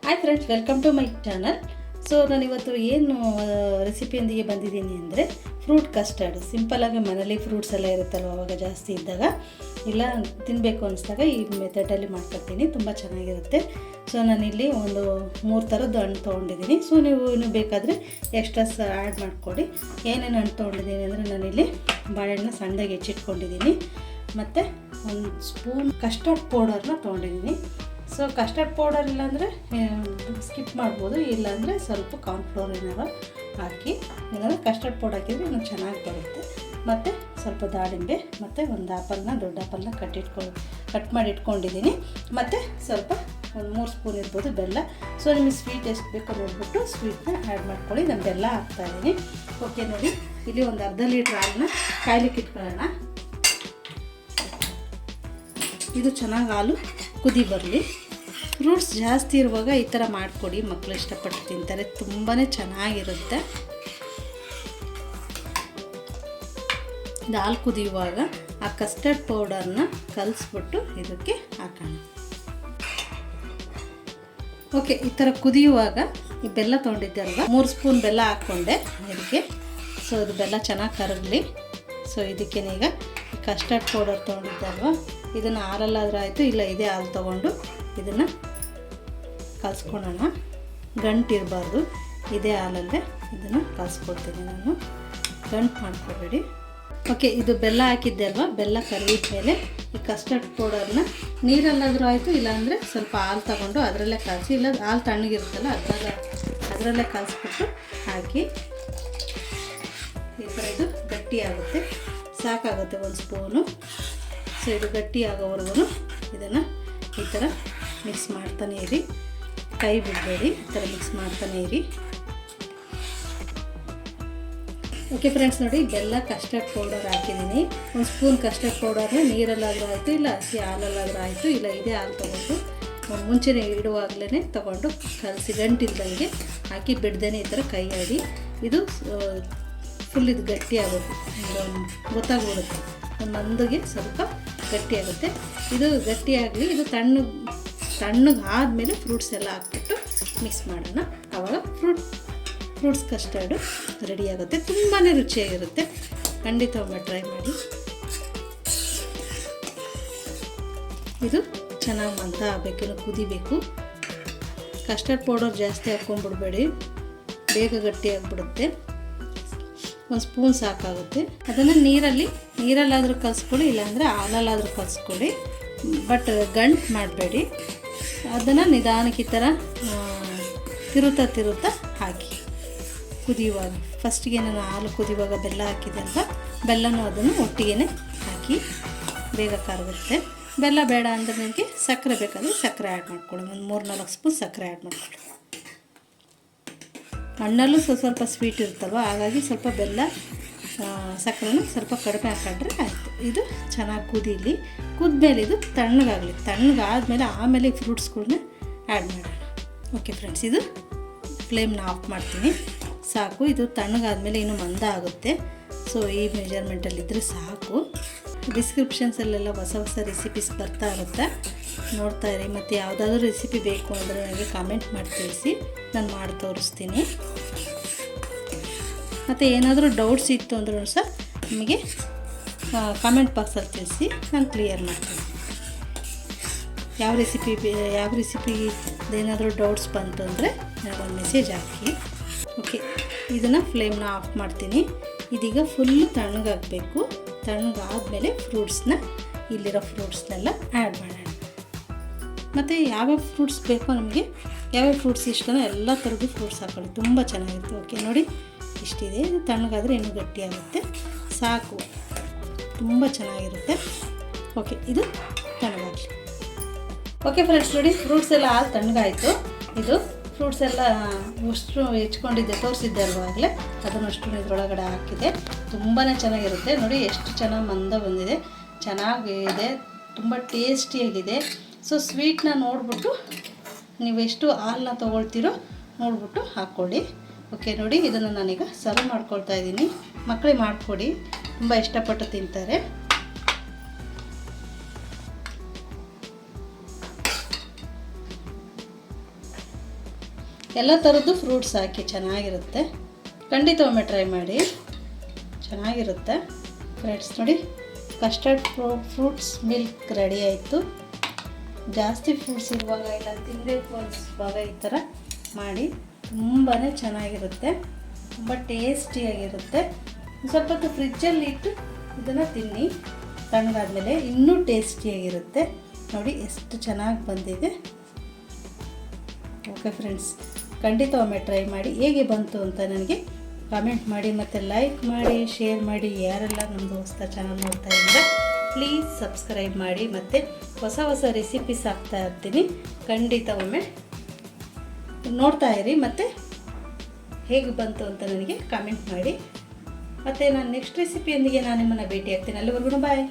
Hi friends, welcome to my channel. So ನಾನಿವತ್ತು ಏನು ರೆಸಿಪಿಯೊಂದಿಗೆ ಬಂದಿದ್ದೀನಿ ಅಂದರೆ ಫ್ರೂಟ್ ಕಸ್ಟರ್ಡ್. ಸಿಂಪಲಾಗಿ ಮನೇಲಿ ಫ್ರೂಟ್ಸ್ ಎಲ್ಲ ಇರುತ್ತಲ್ವ, ಅವಾಗ ಜಾಸ್ತಿ ಇದ್ದಾಗ ಇಲ್ಲ ತಿನ್ನಬೇಕು ಅನಿಸಿದಾಗ ಈ ಮೆಥಡಲ್ಲಿ ಮಾಡ್ಕೊಳ್ತೀನಿ. ತುಂಬ ಚೆನ್ನಾಗಿರುತ್ತೆ. ಸೊ ನಾನಿಲ್ಲಿ ಒಂದು 3 ಥರದ್ದು ಹಣ್ಣು ತೊಗೊಂಡಿದ್ದೀನಿ. ಸೊ ನೀವು ಇನ್ನು ಬೇಕಾದರೆ ಎಕ್ಸ್ಟ್ರಾಸ್ ಆ್ಯಡ್ ಮಾಡ್ಕೊಳ್ಳಿ. ಏನೇನು ಹಣ್ಣು ತೊಗೊಂಡಿದ್ದೀನಿ ಅಂದರೆ ನಾನಿಲ್ಲಿ ಬಾಳೆಹಣ್ಣು ಸಣ್ಣದಾಗಿ ಹೆಚ್ಚಿಟ್ಕೊಂಡಿದ್ದೀನಿ, ಮತ್ತು 1 ಸ್ಪೂನ್ ಕಸ್ಟರ್ಡ್ ಪೌಡರ್ನ ತೊಗೊಂಡಿದ್ದೀನಿ. ಸೊ ಕಸ್ಟರ್ಡ್ ಪೌಡರ್ ಇಲ್ಲಾಂದರೆ ಸ್ಕಿಪ್ ಮಾಡ್ಬೋದು, ಇಲ್ಲಾಂದರೆ ಸ್ವಲ್ಪ ಕಾರ್ನ್ಫ್ಲೋರ್ ಏನಾರು ಹಾಕಿ, ಇಲ್ಲಾಂದರೆ ಕಸ್ಟರ್ಡ್ ಪೌಡರ್ ಹಾಕಿದರೆ ಇನ್ನೂ ಚೆನ್ನಾಗಿ ಬರುತ್ತೆ. ಮತ್ತು ಸ್ವಲ್ಪ ದಾಳಿಂಬೆ ಮತ್ತು ಒಂದು ಆ್ಯಪಲ್ನ, ದೊಡ್ಡ ಆ್ಯಪಲ್ನ ಕಟ್ ಮಾಡಿ ಇಟ್ಕೊಂಡಿದ್ದೀನಿ. ಮತ್ತು ಸ್ವಲ್ಪ ಒಂದು 3 ಸ್ಪೂನ್ ಇರ್ಬೋದು ಬೆಲ್ಲ. ಸೊ ನಿಮಗೆ ಸ್ವೀಟ್ ಎಷ್ಟು ಬೇಕೋ ನೋಡಿಬಿಟ್ಟು ಸ್ವೀಟ್ನ ಆ್ಯಡ್ ಮಾಡ್ಕೊಳ್ಳಿ. ನಾನು ಬೆಲ್ಲ ಹಾಕ್ತಾಯಿದ್ದೀನಿ. ಓಕೆ, ನೋಡಿ ಇಲ್ಲಿ ಒಂದು ಅರ್ಧ ಲೀಟ್ರ್ ಹಾಲನ್ನ ಕಾಯ್ಲಿಕ್ಕೆ ಇಟ್ಕೊಳ್ಳೋಣ. ಇದು ಚೆನ್ನಾಗಿ ಹಾಲು ಕುದಿ ಬರಲಿ. ಫ್ರೂಟ್ಸ್ ಜಾಸ್ತಿ ಇರುವಾಗ ಈ ಥರ ಮಾಡಿಕೊಡಿ, ಮಕ್ಕಳು ಇಷ್ಟಪಟ್ಟು ತಿಂತಾರೆ, ತುಂಬಾ ಚೆನ್ನಾಗಿರುತ್ತೆ. ಇದು ಹಾಲು ಕುದಿಯುವಾಗ ಆ ಕಸ್ಟರ್ಡ್ ಪೌಡರ್ನ ಕಲಿಸ್ಬಿಟ್ಟು ಇದಕ್ಕೆ ಹಾಕೋಣ. ಓಕೆ, ಈ ಥರ ಕುದಿಯುವಾಗ ಈ ಬೆಲ್ಲ ತೊಗೊಂಡಿದ್ದೆ ಅಲ್ವಾ, 3 ಸ್ಪೂನ್ ಬೆಲ್ಲ ಹಾಕ್ಕೊಂಡೆ ಇದಕ್ಕೆ. ಸೊ ಇದು ಬೆಲ್ಲ ಚೆನ್ನಾಗಿ ಕರಗಲಿ. ಸೊ ಇದಕ್ಕೇನೆ ಈಗ ಕಸ್ಟರ್ಡ್ ಪೌಡರ್ ತೊಗೊಂಡಿದ್ದೆ ಅಲ್ವಾ, ಇದನ್ನು ಹಾಲಲ್ಲಾದರೂ ಆಯಿತು, ಇಲ್ಲ ಇದೇ ಹಾಲು ತೊಗೊಂಡು ಇದನ್ನು ಕಲಿಸ್ಕೊಳ್ಳೋಣ. ಗಂಟು ಇರಬಾರ್ದು, ಇದೇ ಹಾಲಲ್ಲೇ ಇದನ್ನು ಕಲಿಸ್ಕೊಳ್ತೀನಿ ನಾನು. ಗಂಟು ಮಾಡ್ಕೊಬೇಡಿ. ಓಕೆ, ಇದು ಬೆಲ್ಲ ಹಾಕಿದ್ದೆ ಅಲ್ವಾ, ಬೆಲ್ಲ ಕರಗಿದ ಮೇಲೆ ಈ ಕಸ್ಟರ್ಡ್ ಪೌಡರ್ನ ನೀರಲ್ಲಾದರೂ ಆಯಿತು, ಇಲ್ಲಾಂದರೆ ಸ್ವಲ್ಪ ಹಾಲು ತಗೊಂಡು ಅದರಲ್ಲೇ ಕಲಸಿ, ಇಲ್ಲ ಹಾಲು ತಣ್ಣಗಿರುತ್ತಲ್ಲ ಅದರಲ್ಲೇ ಕಲಿಸ್ಬಿಟ್ಟು ಹಾಕಿ. ಈ ಥರ ಇದು ಗಟ್ಟಿ ಆಗುತ್ತೆ, ಸಾಕಾಗುತ್ತೆ 1 ಸ್ಪೂನು. ಸೊ ಇದು ಗಟ್ಟಿ ಆಗೋವರೆಗೂ ಇದನ್ನು ಈ ಥರ ಮಿಕ್ಸ್ ಮಾಡ್ತಾನೆ ಇರಿ, ಕೈ ಬಿಡಬೇಡಿ, ಈ ಥರ ಮಿಕ್ಸ್ ಮಾಡ್ತಾನೆ ಇರಿ. ಓಕೆ ಫ್ರೆಂಡ್ಸ್, ನೋಡಿ ಬೆಲ್ಲ ಕಸ್ಟರ್ಡ್ ಪೌಡರ್ ಹಾಕಿದ್ದೀನಿ. 1 ಸ್ಪೂನ್ ಕಸ್ಟರ್ಡ್ ಪೌಡರ್ನ ನೀರಲ್ಲಾದರೂ ಆಯಿತು, ಇಲ್ಲ ಹಸಿ ಹಾಲಲ್ಲಾದರೂ ಆಯಿತು, ಇಲ್ಲ ಇದೇ ಹಾಲು ತೊಗೊಂಡು ಮುಂಚೆನೇ ಇಡುವಾಗಲೇ ತೊಗೊಂಡು ಕಲಸಿ ಗಂಟಿಲ್ದಂಗೆ ಹಾಕಿ ಬಿಡ್ದೇನೆ ಈ ಥರ ಕೈ ಆಡಿ. ಇದು ಫುಲ್ ಇದು ಗಟ್ಟಿ ಆಗುತ್ತೆ, ಗೊತ್ತಾಗ್ಬಿಡುತ್ತೆ ಒಂದು ಮಂದಿಗೆ ಸ್ವಲ್ಪ ಗಟ್ಟಿಯಾಗುತ್ತೆ. ಇದು ಗಟ್ಟಿಯಾಗಲಿ, ಇದು ತಣ್ಣಗೆ ಆದಮೇಲೆ ಫ್ರೂಟ್ಸ್ ಎಲ್ಲ ಹಾಕ್ಬಿಟ್ಟು ಮಿಕ್ಸ್ ಮಾಡೋಣ. ಆವಾಗ ಫ್ರೂಟ್ಸ್ ಕಸ್ಟರ್ಡು ರೆಡಿ ಆಗುತ್ತೆ. ತುಂಬಾ ರುಚಿಯಾಗಿರುತ್ತೆ, ಖಂಡಿತ ಒಮ್ಮೆ ಟ್ರೈ ಮಾಡಿ. ಇದು ಚೆನ್ನಾಗಿ ಮಂದ ಆಗಬೇಕೇನು, ಕುದಿಬೇಕು. ಕಸ್ಟರ್ಡ್ ಪೌಡರ್ ಜಾಸ್ತಿ ಹಾಕ್ಕೊಂಡ್ಬಿಡ್ಬೇಡಿ, ಬೇಗ ಗಟ್ಟಿ ಆಗಿಬಿಡುತ್ತೆ. 1 ಸ್ಪೂನ್ ಸಾಕಾಗುತ್ತೆ. ಅದನ್ನು ನೀರಲ್ಲಾದರೂ ಕಲಿಸ್ಕೊಳ್ಳಿ, ಇಲ್ಲಾಂದರೆ ಹಾಲಲ್ಲಾದರೂ ಕಲಿಸ್ಕೊಳ್ಳಿ, ಬಟ್ ಗಂಟು ಮಾಡಬೇಡಿ. ಅದನ್ನು ನಿಧಾನಕ್ಕೆ ಈ ಥರ ತಿರುತ್ತಾ ಹಾಕಿ ಕುದಿಯುವಾಗ. ಫಸ್ಟಿಗೆ ನಾನು ಹಾಲು ಕುದಿಯುವಾಗ ಬೆಲ್ಲ ಹಾಕಿದೆ ಅಲ್ವಾ, ಬೆಲ್ಲನೂ ಅದನ್ನು ಒಟ್ಟಿಗೆ ಹಾಕಿ ಬೇಗ ಕರಗುತ್ತೆ. ಬೆಲ್ಲ ಬೇಡ ಅಂದರೆ ನನಗೆ ಸಕ್ಕರೆ ಬೇಕಾದರೆ ಸಕ್ಕರೆ ಆ್ಯಡ್ ಮಾಡ್ಕೊಳ್ಳಿ, ಒಂದು 3-4 ಸ್ಪೂನ್ ಸಕ್ಕರೆ ಆ್ಯಡ್ ಮಾಡ್ಕೊಳ್ಳಿ. ಹಣ್ಣಲ್ಲೂ ಸ್ವಲ್ಪ ಸ್ವೀಟ್ ಇರ್ತಲ್ವ, ಹಾಗಾಗಿ ಸ್ವಲ್ಪ ಬೆಲ್ಲ ಸಕ್ಕರೆನ ಸ್ವಲ್ಪ ಕಡಿಮೆ ಹಾಕೊಂಡ್ರೆ ಆಯಿತು. ಇದು ಚೆನ್ನಾಗಿ ಕುದೀಲಿ. ಕುದ್ಮೇಲೆ ಇದು ತಣ್ಣಗಾಗಲಿ. ತಣ್ಣಗಾದ್ಮೇಲೆ ಆಮೇಲೆ ಫ್ರೂಟ್ಸ್ಗಳನ್ನ ಆ್ಯಡ್ ಮಾಡೋಣ. ಓಕೆ ಫ್ರೆಂಡ್ಸ್, ಇದು ಫ್ಲೇಮ್ನ ಆಫ್ ಮಾಡ್ತೀನಿ. ಸಾಕು, ಇದು ತಣ್ಣಗಾದ್ಮೇಲೆ ಇನ್ನೂ ಮಂದ ಆಗುತ್ತೆ. ಸೊ ಈ ಮೆಜರ್ಮೆಂಟಲ್ಲಿದ್ದರೆ ಸಾಕು. ಡಿಸ್ಕ್ರಿಪ್ಷನ್ಸಲ್ಲೆಲ್ಲ ಹೊಸ ರೆಸಿಪೀಸ್ ಬರ್ತಾ ಇರುತ್ತೆ, ನೋಡ್ತಾ ಇರಿ. ಮತ್ತು ಯಾವುದಾದ್ರೂ ರೆಸಿಪಿ ಬೇಕು ಅಂದರೆ ನನಗೆ ಕಾಮೆಂಟ್ ಮಾಡಿ ತಿಳಿಸಿ, ನಾನು ಮಾಡಿ ತೋರಿಸ್ತೀನಿ. ಮತ್ತು ಏನಾದರೂ ಡೌಟ್ಸ್ ಇತ್ತು ಅಂದ್ರೂ ಸಹ ನಿಮಗೆ ಕಾಮೆಂಟ್ ಬಾಕ್ಸಲ್ಲಿ ತಿಳಿಸಿ, ನಾನು ಕ್ಲಿಯರ್ ಮಾಡ್ತೀನಿ. ಯಾವ ರೆಸಿಪಿ ಏನಾದರೂ ಡೌಟ್ಸ್ ಬಂತು ಅಂದರೆ ನನಗೊಂದು ಮೆಸೇಜ್ ಹಾಕಿ. ಓಕೆ, ಇದನ್ನು ಫ್ಲೇಮ್ನ ಆಫ್ ಮಾಡ್ತೀನಿ. ಇದೀಗ ಫುಲ್ಲು ತಣ್ಣಗಾಗಬೇಕು. ತಣ್ಣಗಾದಮೇಲೆ ಇಲ್ಲಿರೋ ಫ್ರೂಟ್ಸ್ನೆಲ್ಲ ಆ್ಯಡ್ ಮಾಡೋಣ. ಮತ್ತು ಯಾವ್ಯಾವ ಫ್ರೂಟ್ಸ್ ಬೇಕೋ ನಮಗೆ, ಯಾವ್ಯಾವ ಫ್ರೂಟ್ಸ್ ಇಷ್ಟನೋ ಎಲ್ಲ ಥರದ್ದು ಫ್ರೂಟ್ಸ್ ಹಾಕೊಳ್ಳಿ, ತುಂಬ ಚೆನ್ನಾಗಿರುತ್ತೆ. ಓಕೆ ನೋಡಿ, ಇಷ್ಟಿದೆ. ಇದು ತಣ್ಣಗಾದರೆ ಇನ್ನೂ ಗಟ್ಟಿಯಾಗುತ್ತೆ. ಸಾಕು, ತುಂಬ ಚೆನ್ನಾಗಿರುತ್ತೆ. ಓಕೆ, ಇದು ತಣ್ಣಗಾಗಲಿ. ಓಕೆ ಫ್ರೆಂಡ್ಸ್, ನೋಡಿ ಫ್ರೂಟ್ಸ್ ಎಲ್ಲ ಹಾಲು ತಣ್ಣಗಾಯಿತು. ಇದು ಫ್ರೂಟ್ಸ್ ಎಲ್ಲ ಅಷ್ಟು ಹೆಚ್ಕೊಂಡಿದ್ದೆ, ತೋರಿಸಿದ್ದೆ ಅಲ್ವಾಗಲೇ, ಅದನ್ನಷ್ಟು ಇದರೊಳಗಡೆ ಹಾಕಿದೆ. ತುಂಬಾ ಚೆನ್ನಾಗಿರುತ್ತೆ. ನೋಡಿ ಎಷ್ಟು ಚೆನ್ನಾಗಿ ಮಂದ ಬಂದಿದೆ, ಚೆನ್ನಾಗಿದೆ, ತುಂಬ ಟೇಸ್ಟಿಯಾಗಿದೆ. ಸೊ ಸ್ವೀಟ್ನ ನೋಡಿಬಿಟ್ಟು ನೀವು ಎಷ್ಟು ಹಾಲನ್ನ ತೊಗೊಳ್ತೀರೋ ನೋಡಿಬಿಟ್ಟು ಹಾಕ್ಕೊಳ್ಳಿ. ಓಕೆ ನೋಡಿ, ಇದನ್ನು ನಾನೀಗ ಸರ್ವ್ ಮಾಡ್ಕೊಳ್ತಾ ಇದ್ದೀನಿ. ಮಕ್ಕಳಿಗೆ ಮಾಡಿಕೊಡಿ, ತುಂಬ ಇಷ್ಟಪಟ್ಟು ತಿಂತಾರೆ. ಎಲ್ಲ ಥರದ್ದು ಫ್ರೂಟ್ಸ್ ಹಾಕಿ ಚೆನ್ನಾಗಿರುತ್ತೆ. ಖಂಡಿತ ಒಮ್ಮೆ ಟ್ರೈ ಮಾಡಿ, ಚೆನ್ನಾಗಿರುತ್ತೆ ಫ್ರೆಂಡ್ಸ್. ನೋಡಿ, ಕಸ್ಟರ್ಡ್ ಫ್ರೂಟ್ಸ್ ಮಿಲ್ಕ್ ರೆಡಿ ಆಯಿತು. ಜಾಸ್ತಿ ಫ್ರೂಟ್ಸ್ ಇರುವಾಗ ಇಲ್ಲ ತಿನ್ನಬೇಕು ಅನಿಸುವಾಗ ಈ ಥರ ಮಾಡಿ ತುಂಬಾ ಚೆನ್ನಾಗಿರುತ್ತೆ, ತುಂಬ ಟೇಸ್ಟಿಯಾಗಿರುತ್ತೆ. ಸ್ವಲ್ಪ ಹೊತ್ತು ಫ್ರಿಜ್ಜಲ್ಲಿ ಇಟ್ಟು ಇದನ್ನು ತಿನ್ನಿ, ತಣ್ಣಗಾದ್ಮೇಲೆ ಇನ್ನೂ ಟೇಸ್ಟಿಯಾಗಿರುತ್ತೆ. ನೋಡಿ ಎಷ್ಟು ಚೆನ್ನಾಗಿ ಬಂದಿದೆ. ಓಕೆ ಫ್ರೆಂಡ್ಸ್, ಖಂಡಿತ ಒಮ್ಮೆ ಟ್ರೈ ಮಾಡಿ, ಹೇಗೆ ಬಂತು ಅಂತ ನನಗೆ ಕಾಮೆಂಟ್ ಮಾಡಿ, ಮತ್ತು ಲೈಕ್ ಮಾಡಿ, ಶೇರ್ ಮಾಡಿ. ಯಾರೆಲ್ಲ ನಮ್ಮದು ಹೊಸ ಚಾನಲ್ ನೋಡ್ತಾ ಇದ್ದೀರಾ ಪ್ಲೀಸ್ ಸಬ್ಸ್ಕ್ರೈಬ್ ಮಾಡಿ. ಮತ್ತು ಹೊಸ ರೆಸಿಪೀಸ್ ಹಾಕ್ತಾ ಇರ್ತೀನಿ, ಖಂಡಿತ ಒಮ್ಮೆ ನೋಡ್ತಾ ಇರಿ. ಮತ್ತು ಹೇಗೆ ಬಂತು ಅಂತ ನನಗೆ ಕಾಮೆಂಟ್ ಮಾಡಿ. ಮತ್ತು ನಾನು ನೆಕ್ಸ್ಟ್ ರೆಸಿಪಿಯೊಂದಿಗೆ ನಾನು ನಿಮ್ಮನ್ನು ಭೇಟಿ ಆಗ್ತೀನಿ. ಅಲ್ಲಿವರೆಗೂ ಬಾಯ್.